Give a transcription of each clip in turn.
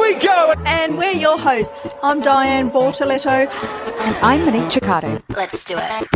we go! And we're your hosts. I'm Diane Bortoletto. And I'm Monique Chiccato. Let's do it.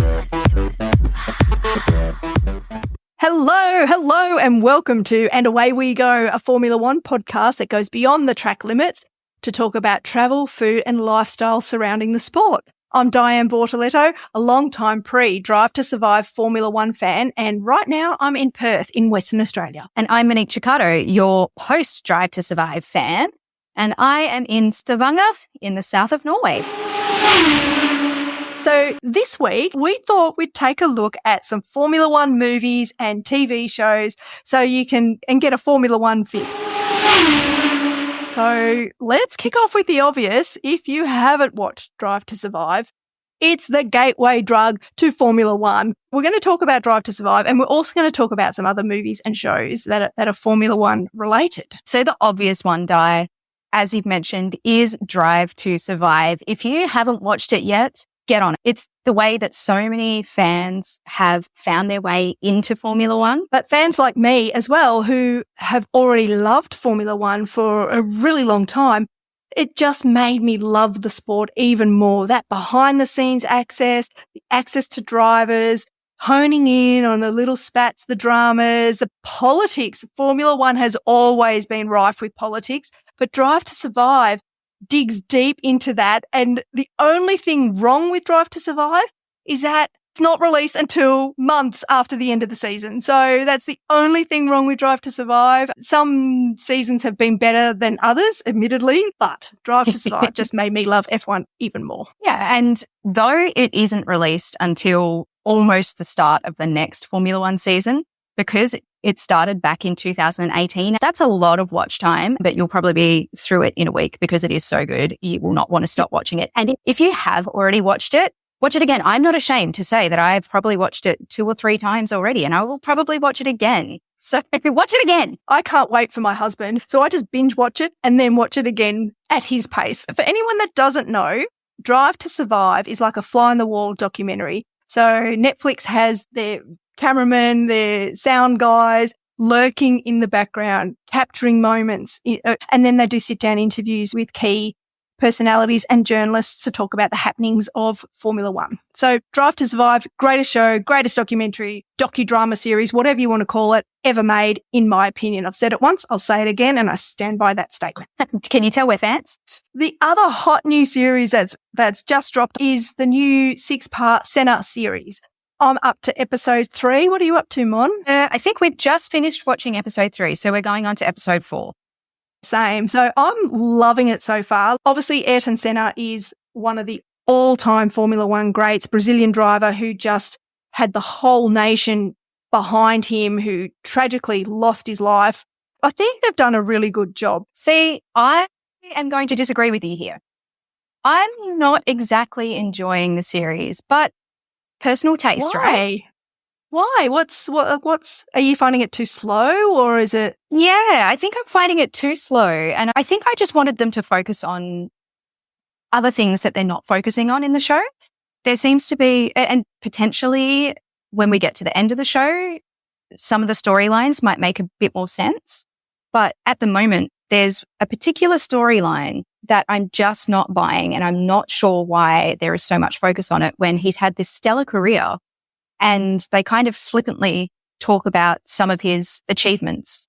Hello, and welcome to And Away We Go, a Formula One podcast that goes beyond the track limits to talk about travel, food and lifestyle surrounding the sport. I'm Diane Bortoletto, a long-time pre-Drive to Survive Formula One fan, and right now I'm in Perth in Western Australia. And I'm Monique Chiccato, your post-Drive to Survive fan, and I am in Stavanger in the south of Norway. So this week, we thought we'd take a look at some Formula One movies and TV shows so you can get a Formula One fix. So let's kick off with the obvious. If you haven't watched Drive to Survive, it's the gateway drug to Formula One. We're going to talk about Drive to Survive, and we're also going to talk about some other movies and shows that are Formula One related. So the obvious one, Di, as you've mentioned, is Drive to Survive. If you haven't watched it yet, get on it. It's the way that so many fans have found their way into Formula One. But fans like me as well, who have already loved Formula One for a really long time, it just made me love the sport even more. That behind the scenes access, the access to drivers, honing in on the little spats, the dramas, the politics. Formula One has always been rife with politics, but Drive to Survive digs deep into that. And the only thing wrong with Drive to Survive is that it's not released until months after the end of the season. So that's the only thing wrong with Drive to Survive. Some seasons have been better than others, admittedly, but Drive to Survive just made me love F1 even more. Yeah, and though it isn't released until almost the start of the next Formula One season, because it started back in 2018. That's a lot of watch time, but you'll probably be through it in a week because it is so good. You will not want to stop watching it. And if you have already watched it, watch it again. I'm not ashamed to say that I've probably watched it 2 or 3 times already, and I will probably watch it again. So watch it again. I can't wait for my husband. So I just binge watch it and then watch it again at his pace. For anyone that doesn't know, Drive to Survive is like a fly-on-the-wall documentary. So Netflix has their cameramen, their sound guys lurking in the background, capturing moments. And then they do sit-down interviews with key personalities and journalists to talk about the happenings of Formula One. So Drive to Survive, greatest show, greatest documentary, docudrama series, whatever you want to call it, ever made, in my opinion. I've said it once, I'll say it again, and I stand by that statement. Can you tell we're fans? The other hot new series that's just dropped is the new 6-part Senna series. I'm up to episode 3. What are you up to, Mon? I think we've just finished watching episode 3, so we're going on to episode 4. Same. So I'm loving it so far. Obviously, Ayrton Senna is one of the all-time Formula One greats, Brazilian driver who just had the whole nation behind him, who tragically lost his life. I think they've done a really good job. See, I am going to disagree with you here. I'm not exactly enjoying the series, but personal taste, right? Why? What's, are you finding it too slow or is it? Yeah, I think I'm finding it too slow. And I think I just wanted them to focus on other things that they're not focusing on in the show. There seems to be, and potentially when we get to the end of the show, some of the storylines might make a bit more sense. But at the moment, there's a particular storyline that I'm just not buying, and I'm not sure why there is so much focus on it when he's had this stellar career and they kind of flippantly talk about some of his achievements.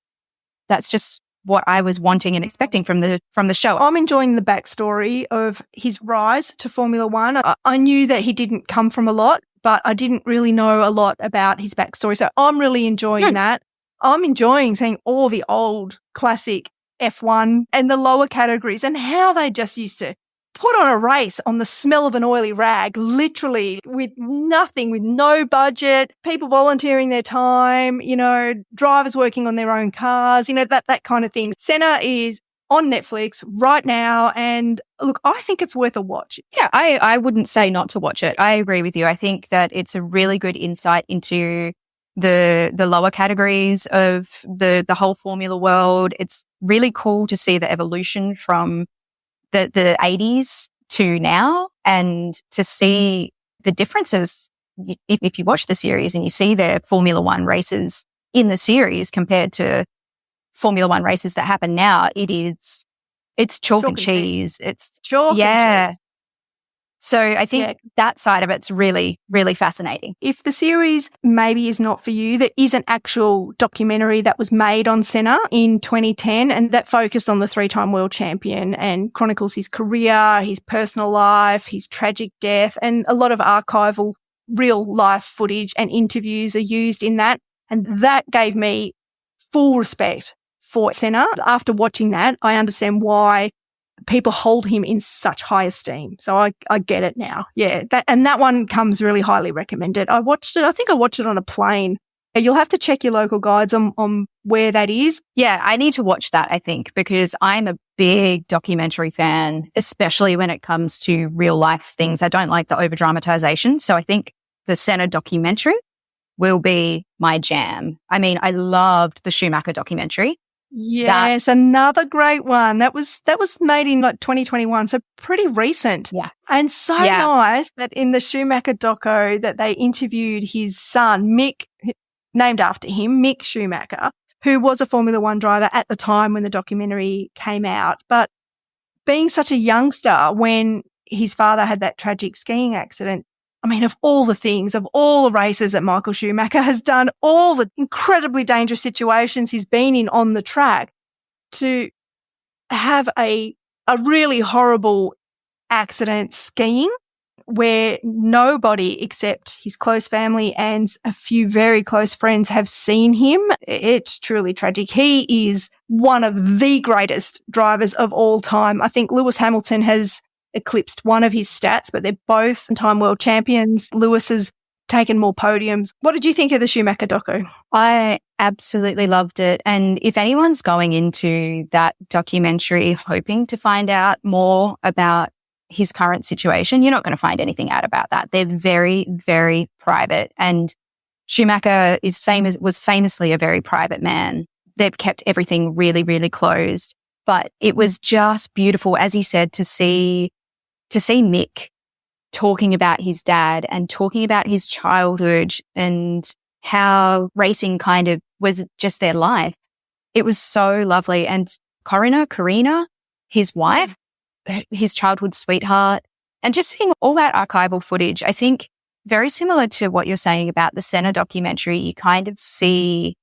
That's just what I was wanting and expecting from the show. I'm enjoying the backstory of his rise to Formula One. I knew that he didn't come from a lot, but I didn't really know a lot about his backstory. So I'm really enjoying that. I'm enjoying seeing all the old classic F1 and the lower categories and how they just used to put on a race on the smell of an oily rag, literally with nothing, with no budget, people volunteering their time, drivers working on their own cars, that kind of thing. Senna is on Netflix right now. And look, I think it's worth a watch. Yeah, I wouldn't say not to watch it. I agree with you. I think that it's a really good insight into the lower categories of the whole Formula world. It's really cool to see the evolution from the 80s to now, and to see the differences. If you watch the series and you see the Formula One races in the series compared to Formula One races that happen now, it is It's chalk Chalk and and cheese. It's Chalk and cheese. So I think Yeah. that side of it's really, really fascinating. If the series maybe is not for you, there is an actual documentary that was made on Senna in 2010 and that focused on the 3-time world champion and chronicles his career, his personal life, his tragic death, and a lot of archival real life footage and interviews are used in that. And that gave me full respect for Senna. After watching that, I understand why people hold him in such high esteem. So I get it now. Yeah. That one comes really highly recommended. I think I watched it on a plane. You'll have to check your local guides on where that is. Yeah, I need to watch that, I think, because I'm a big documentary fan, especially when it comes to real life things. I don't like the over dramatization. So I think the Senna documentary will be my jam. I mean, I loved the Schumacher documentary. Yes, another great one. That was made in like 2021, so pretty recent. Yeah. And so nice that in the Schumacher doco that they interviewed his son, Mick, named after him, Mick Schumacher, who was a Formula One driver at the time when the documentary came out. But being such a youngster when his father had that tragic skiing accident, I mean, of all the things, of all the races that Michael Schumacher has done, all the incredibly dangerous situations he's been in on the track, to have a really horrible accident skiing where nobody except his close family and a few very close friends have seen him. It's truly tragic. He is one of the greatest drivers of all time. I think Lewis Hamilton has eclipsed one of his stats, but they're both time world champions. Lewis has taken more podiums. What did you think of the Schumacher doco? I absolutely loved it. And if anyone's going into that documentary hoping to find out more about his current situation, you're not going to find anything out about that. They're very, very private. And Schumacher was famously a very private man. They've kept everything really, really closed. But it was just beautiful, as he said, to see Mick talking about his dad and talking about his childhood and how racing kind of was just their life. It was so lovely. And Karina, his wife, his childhood sweetheart, and just seeing all that archival footage, I think very similar to what you're saying about the Senna documentary, you kind of see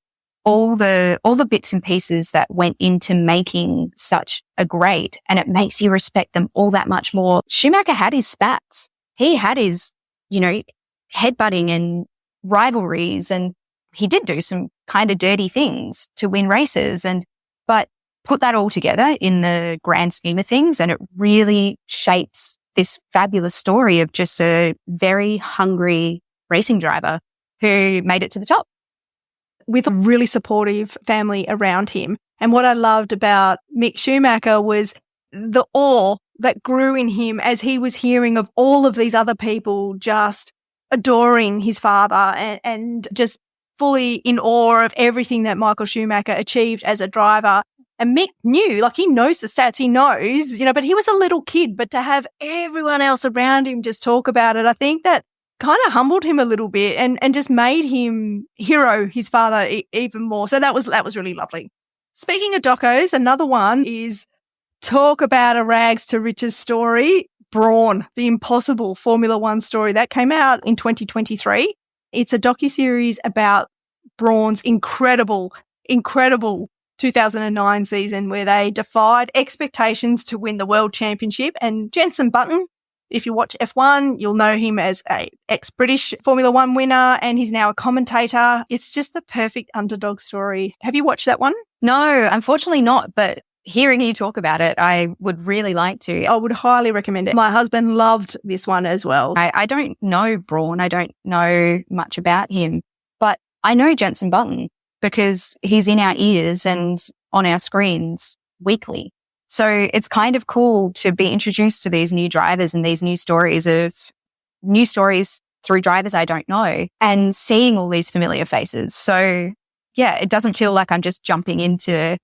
all the bits and pieces that went into making such a great, and it makes you respect them all that much more. Schumacher had his spats. He had his, headbutting and rivalries, and he did do some kind of dirty things to win races, but put that all together in the grand scheme of things, and it really shapes this fabulous story of just a very hungry racing driver who made it to the top. With a really supportive family around him. And what I loved about Mick Schumacher was the awe that grew in him as he was hearing of all of these other people just adoring his father and just fully in awe of everything that Michael Schumacher achieved as a driver. And Mick knew, he knows the stats, he knows, but he was a little kid, but to have everyone else around him just talk about it, I think that kind of humbled him a little bit and just made him hero his father even more. So that was really lovely. Speaking of docos, another one is talk about a rags to riches story, Brawn, the impossible Formula One story that came out in 2023. It's a docuseries about Brawn's incredible 2009 season where they defied expectations to win the world championship. And Jenson Button, if you watch F1, you'll know him as a ex-British Formula One winner, and he's now a commentator. It's just the perfect underdog story. Have you watched that one? No, unfortunately not, but hearing you talk about it, I would really like to. I would highly recommend it. My husband loved this one as well. I don't know Brawn. I don't know much about him, but I know Jenson Button because he's in our ears and on our screens weekly. So it's kind of cool to be introduced to these new drivers and these new stories through drivers I don't know and seeing all these familiar faces. So yeah, it doesn't feel like I'm just jumping into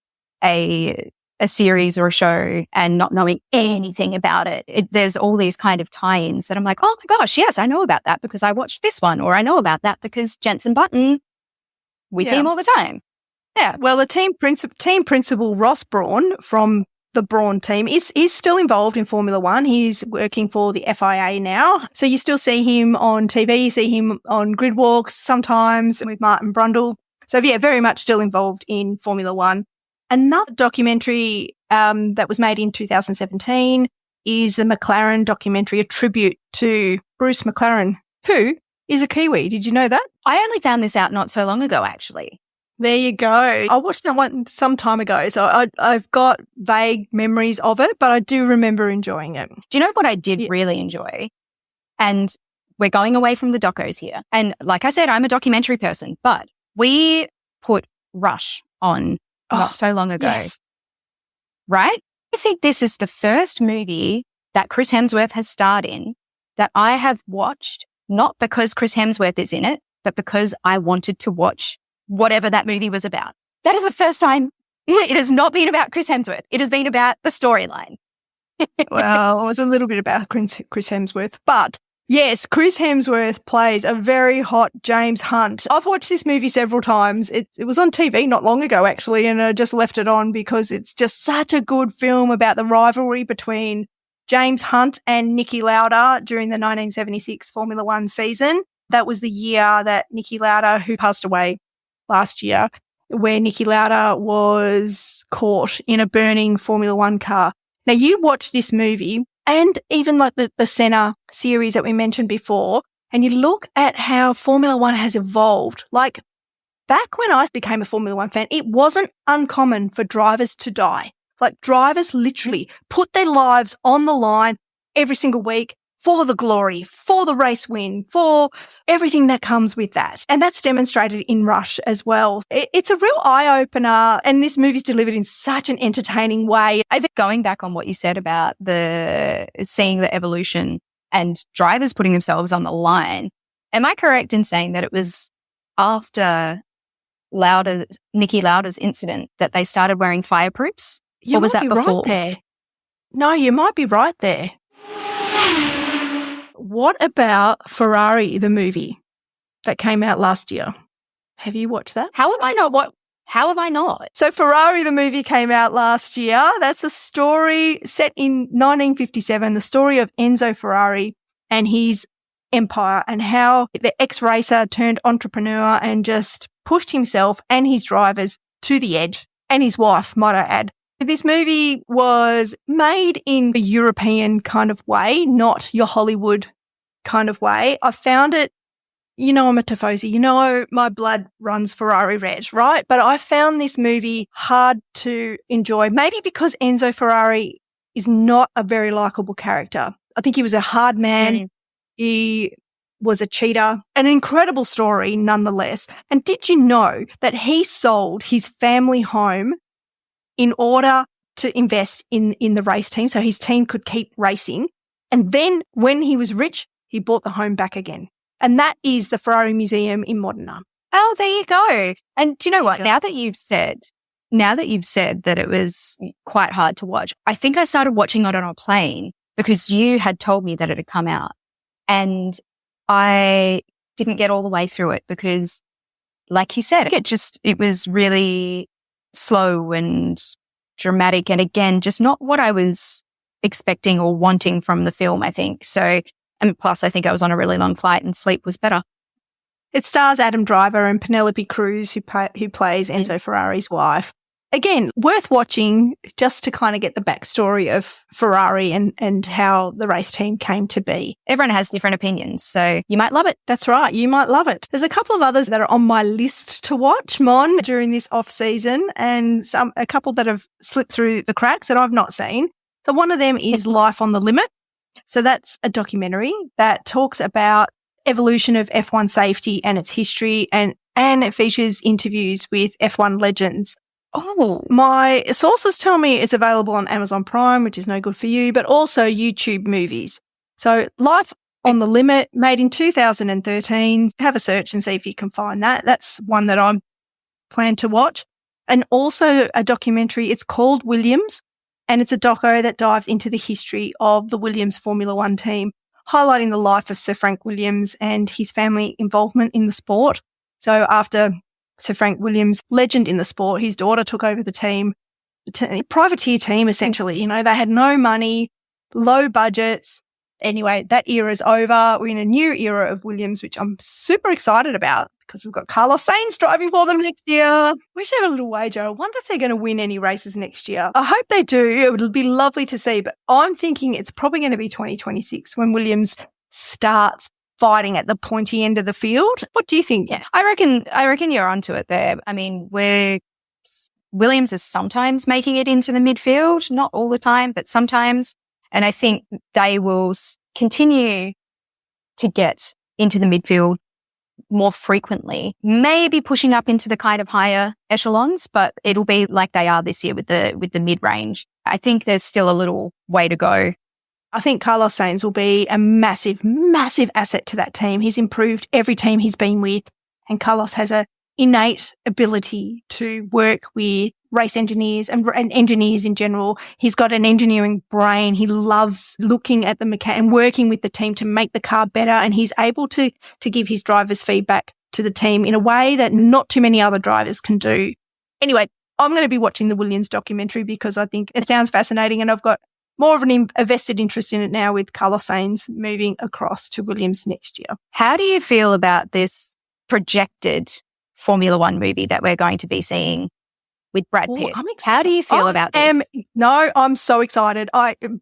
a series or a show and not knowing anything about it. There's all these kind of tie-ins that I'm like, oh my gosh, yes, I know about that because I watched this one, or I know about that because Jenson Button, we see him all the time. Yeah. Well, the team principal Ross Brawn from the Brawn team. He's still involved in Formula One. He's working for the FIA now. So you still see him on TV. You see him on grid walks sometimes with Martin Brundle. So yeah, very much still involved in Formula One. Another documentary that was made in 2017 is the McLaren documentary, a tribute to Bruce McLaren, who is a Kiwi. Did you know that? I only found this out not so long ago, actually. There you go. I watched that one some time ago, so I've got vague memories of it, but I do remember enjoying it. Do you know what I did really enjoy? And we're going away from the docos here. And like I said, I'm a documentary person, but we put Rush on not so long ago. Yes. Right? I think this is the first movie that Chris Hemsworth has starred in that I have watched, not because Chris Hemsworth is in it, but because I wanted to watch whatever that movie was about. That is the first time it has not been about Chris Hemsworth. It has been about the storyline. Well, it was a little bit about Chris Hemsworth, but yes, Chris Hemsworth plays a very hot James Hunt. I've watched this movie several times. It was on TV not long ago, actually, and I just left it on because it's just such a good film about the rivalry between James Hunt and Niki Lauda during the 1976 Formula One season. That was the year that Niki Lauda, who passed away last year, where Niki Lauda was caught in a burning Formula One car. Now, you watch this movie and even like the Senna series that we mentioned before, and you look at how Formula One has evolved. Like back when I became a Formula One fan, it wasn't uncommon for drivers to die. Like drivers literally put their lives on the line every single week for the glory, for the race win, for everything that comes with that. And that's demonstrated in Rush as well. It's a real eye-opener, and this movie's delivered in such an entertaining way. I think going back on what you said about seeing the evolution and drivers putting themselves on the line, am I correct in saying that it was after Niki Lauda's incident that they started wearing fireproofs? Or was that before? Right there. No, you might be right there. What about Ferrari, the movie that came out last year? Have you watched that? How have I not? So Ferrari, the movie came out last year. That's a story set in 1957, the story of Enzo Ferrari and his empire and how the ex-racer turned entrepreneur and just pushed himself and his drivers to the edge, and his wife, might I add. This movie was made in a European kind of way, not your Hollywood kind of way. I found it, I'm a Tifosi, my blood runs Ferrari red, right? But I found this movie hard to enjoy, maybe because Enzo Ferrari is not a very likable character. I think he was a hard man. Mm. He was a cheater. An incredible story nonetheless. And did you know that he sold his family home in order to invest in the race team so his team could keep racing? And then when he was rich, he bought the home back again. And that is the Ferrari Museum in Modena. Oh, there you go. And do you know what? Now that you've said that it was quite hard to watch, I think I started watching it on a plane because you had told me that it had come out. And I didn't get all the way through it because, like you said, it was really slow and dramatic, and again, just not what I was expecting or wanting from the film, I think. So, and plus I think I was on a really long flight and sleep was better. It stars Adam Driver and Penelope Cruz, who plays Enzo Ferrari's wife. Again, worth watching just to kind of get the backstory of Ferrari and how the race team came to be. Everyone has different opinions, so you might love it. That's right. You might love it. There's a couple of others that are on my list to watch, Mon, during this off season, and a couple that have slipped through the cracks that I've not seen. So one of them is Life on the Limit. So that's a documentary that talks about evolution of F1 safety and its history, and it features interviews with F1 legends. Oh, my sources tell me it's available on Amazon Prime, which is no good for you, but also YouTube movies. So Life on the Limit, made in 2013. Have a search and see if you can find that. That's one that I'm planned to watch. And also a documentary, it's called Williams, and it's a doco that dives into the history of the Williams Formula One team, highlighting the life of Sir Frank Williams and his family involvement in the sport. So after Sir Frank Williams, legend in the sport, his daughter took over the team privateer team, essentially. You know, they had no money, low budgets. Anyway, that era is over. We're in a new era of Williams, which I'm super excited about because we've got Carlos Sainz driving for them next year. We should have a little wager. I wonder if they're going to win any races next year. I hope they do. It'll be lovely to see, but I'm thinking it's probably going to be 2026 when Williams starts fighting at the pointy end of the field. What do you think? Yeah, I reckon you're onto it there. I mean, Williams is sometimes making it into the midfield, not all the time, but sometimes. And I think they will continue to get into the midfield more frequently, maybe pushing up into the kind of higher echelons, but it'll be like they are this year with the mid-range. I think there's still a little way to go. I think Carlos Sainz will be a massive, massive asset to that team. He's improved every team he's been with, and Carlos has an innate ability to work with race engineers and engineers in general. He's got an engineering brain. He loves looking at the mechanic and working with the team to make the car better, and he's able to give his drivers feedback to the team in a way that not too many other drivers can do. Anyway, I'm going to be watching the Williams documentary because I think it sounds fascinating, and I've got more of a vested interest in it now with Carlos Sainz moving across to Williams next year. How do you feel about this projected Formula One movie that we're going to be seeing with Brad Pitt? I'm excited. How do you feel about this? No, I'm so excited.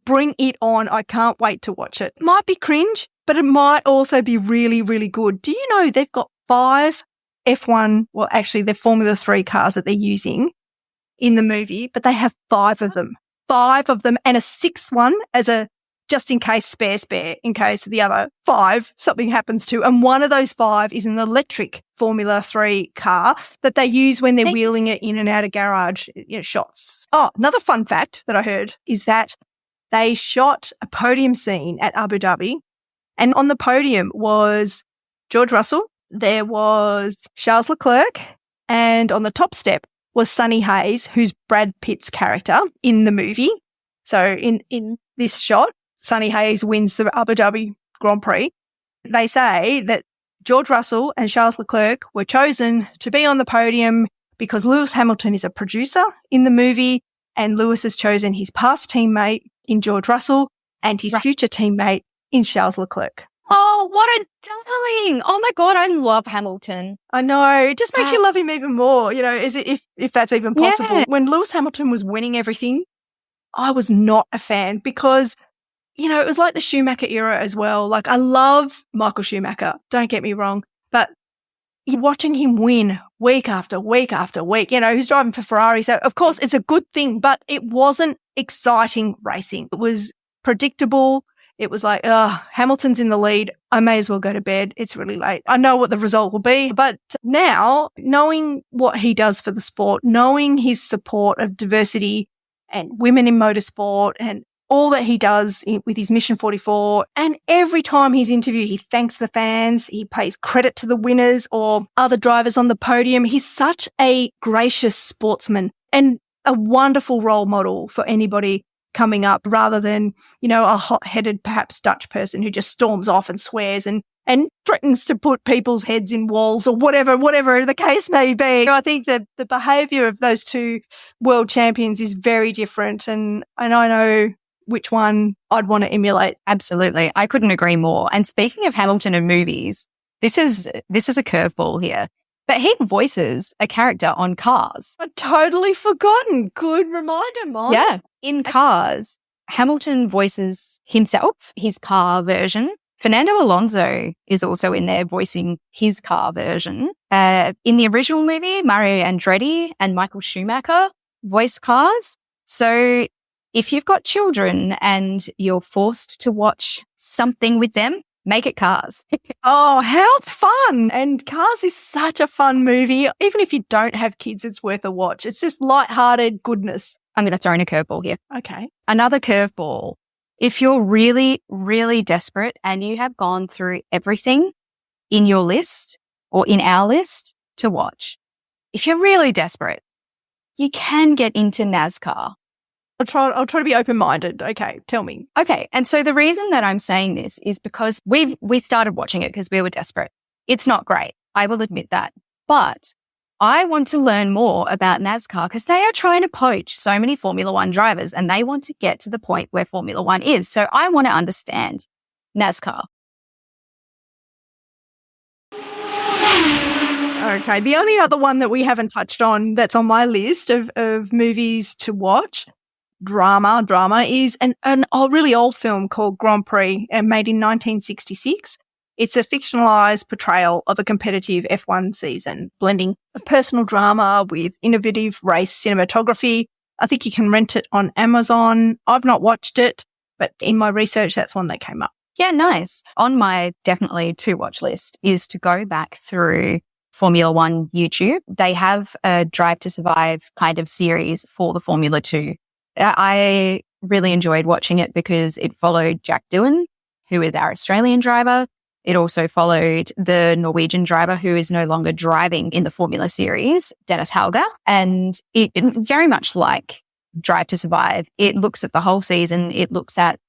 Bring it on. I can't wait to watch it. Might be cringe, but it might also be really, really good. Do you know they've got 5 F1, well, actually, they're Formula 3 cars that they're using in the movie, but they have 5 of them. 5 of them, and a 6th one as a just in case spare, in case the other 5 something happens to. And one of those 5 is an electric Formula 3 car that they use when they're wheeling it in and out of garage shots. Oh, another fun fact that I heard is that they shot a podium scene at Abu Dhabi, and on the podium was George Russell, there was Charles Leclerc, and on the top step was Sonny Hayes, who's Brad Pitt's character in the movie. So in this shot, Sonny Hayes wins the Abu Dhabi Grand Prix. They say that George Russell and Charles Leclerc were chosen to be on the podium because Lewis Hamilton is a producer in the movie, and Lewis has chosen his past teammate in George Russell and his future teammate in Charles Leclerc. Oh, what a darling. Oh my God, I love Hamilton. I know. It just makes you love him even more, if that's even possible. Yeah. When Lewis Hamilton was winning everything, I was not a fan because, it was like the Schumacher era as well. Like, I love Michael Schumacher, don't get me wrong, but watching him win week after week after week, he's driving for Ferrari. So, of course, it's a good thing, but it wasn't exciting racing. It was predictable. It was like, Hamilton's in the lead. I may as well go to bed. It's really late. I know what the result will be. But now, knowing what he does for the sport, knowing his support of diversity and women in motorsport and all that he does with his Mission 44, and every time he's interviewed, he thanks the fans, he pays credit to the winners or other drivers on the podium. He's such a gracious sportsman and a wonderful role model for anybody coming up, rather than, a hot-headed, perhaps Dutch person who just storms off and swears and threatens to put people's heads in walls or whatever the case may be. I think that the behaviour of those 2 world champions is very different, and I know which one I'd want to emulate. Absolutely. I couldn't agree more. And speaking of Hamilton and movies, this is a curveball here, but he voices a character on Cars. I'd totally forgotten. Good reminder, Mom. Yeah. In Cars, Hamilton voices himself, his car version. Fernando Alonso is also in there voicing his car version. In the original movie, Mario Andretti and Michael Schumacher voiced Cars. So if you've got children and you're forced to watch something with them, make it Cars. Oh, how fun. And Cars is such a fun movie. Even if you don't have kids, it's worth a watch. It's just lighthearted goodness. I'm going to throw in a curveball here. Okay. Another curveball. If you're really, really desperate and you have gone through everything in your list or in our list to watch, if you're really desperate, you can get into NASCAR. I'll try to be open-minded. Okay, tell me. Okay, and so the reason that I'm saying this is because we started watching it because we were desperate. It's not great. I will admit that. But I want to learn more about NASCAR because they are trying to poach so many Formula One drivers and they want to get to the point where Formula One is. So I want to understand NASCAR. Okay, the only other one that we haven't touched on that's on my list of movies to watch, drama, is an really old film called Grand Prix, made in 1966. It's a fictionalized portrayal of a competitive F1 season, blending a personal drama with innovative race cinematography. I think you can rent it on Amazon. I've not watched it, but in my research, that's one that came up. Yeah, nice. On my definitely to watch list is to go back through Formula One YouTube. They have a Drive to Survive kind of series for the Formula 2. I really enjoyed watching it because it followed Jack Doohan, who is our Australian driver. It also followed the Norwegian driver who is no longer driving in the Formula series, Dennis Hauger. And it very much like Drive to Survive. It looks at the whole season. It looks at,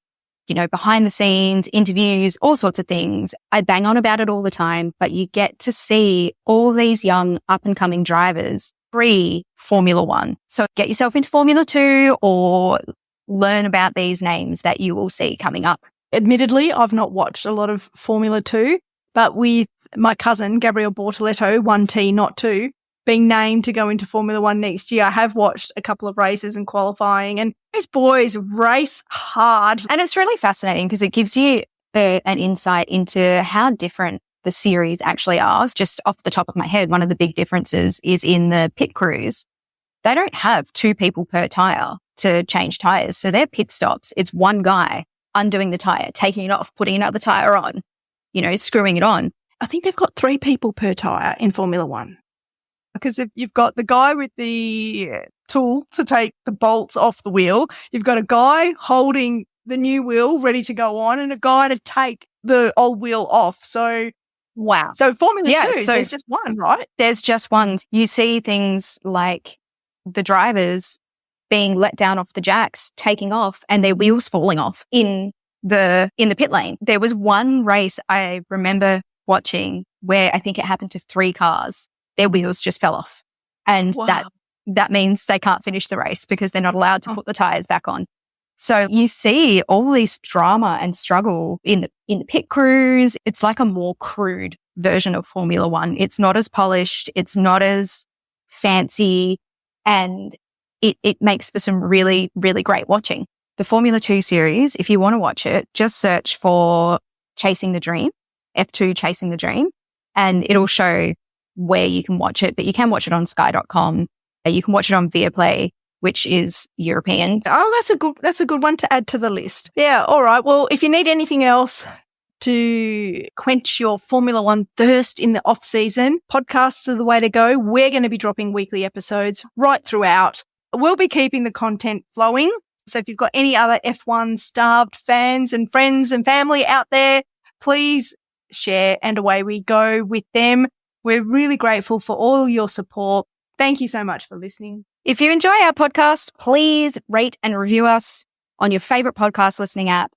behind the scenes, interviews, all sorts of things. I bang on about it all the time, but you get to see all these young up and coming drivers pre-Formula One. So get yourself into Formula 2 or learn about these names that you will see coming up. Admittedly, I've not watched a lot of Formula 2, but with my cousin, Gabriel Bortoletto, 1T, not 2, being named to go into Formula 1 next year, I have watched a couple of races and qualifying, and those boys race hard. And it's really fascinating because it gives you an insight into how different the series actually are. Just off the top of my head, one of the big differences is in the pit crews. They don't have 2 people per tyre to change tyres. So their pit stops, it's one guy undoing the tyre, taking it off, putting another tyre on, screwing it on. I think they've got 3 people per tyre in Formula 1. Because if you've got the guy with the tool to take the bolts off the wheel, you've got a guy holding the new wheel ready to go on and a guy to take the old wheel off. So, wow. So Formula 2, there's just one, right? There's just one. You see things like the drivers being let down off the jacks, taking off, and their wheels falling off in the pit lane. There was one race I remember watching where I think it happened to 3 cars. Their wheels just fell off. And that means they can't finish the race because they're not allowed to put the tires back on. So you see all this drama and struggle in the pit crews. It's like a more crude version of Formula 1. It's not as polished. It's not as fancy. And it makes for some really, really great watching. The Formula 2 series, if you want to watch it, just search for Chasing the Dream, F2 Chasing the Dream, and it'll show where you can watch it. But you can watch it on sky.com. You can watch it on Viaplay, which is European. Oh, that's a good one to add to the list. Yeah, all right. Well, if you need anything else to quench your Formula 1 thirst in the off season, podcasts are the way to go. We're going to be dropping weekly episodes right throughout. We'll be keeping the content flowing. So if you've got any other F1 starved fans and friends and family out there, please share And Away We Go with them. We're really grateful for all your support. Thank you so much for listening. If you enjoy our podcast, please rate and review us on your favorite podcast listening app.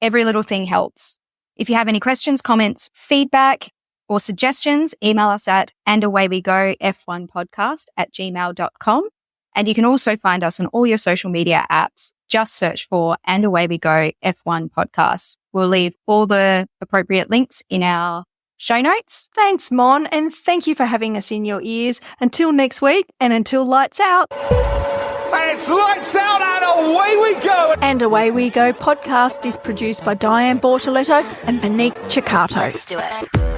Every little thing helps. If you have any questions, comments, feedback, or suggestions, email us at andawaywegof1podcast@gmail.com. And you can also find us on all your social media apps. Just search for And Away We Go F1 Podcast. We'll leave all the appropriate links in our show notes. Thanks, Mon, and thank you for having us in your ears. Until next week, and until lights out. And it's lights out and away we go. And Away We Go podcast is produced by Diane Bortoletto and Monique Ciccato. Let's do it.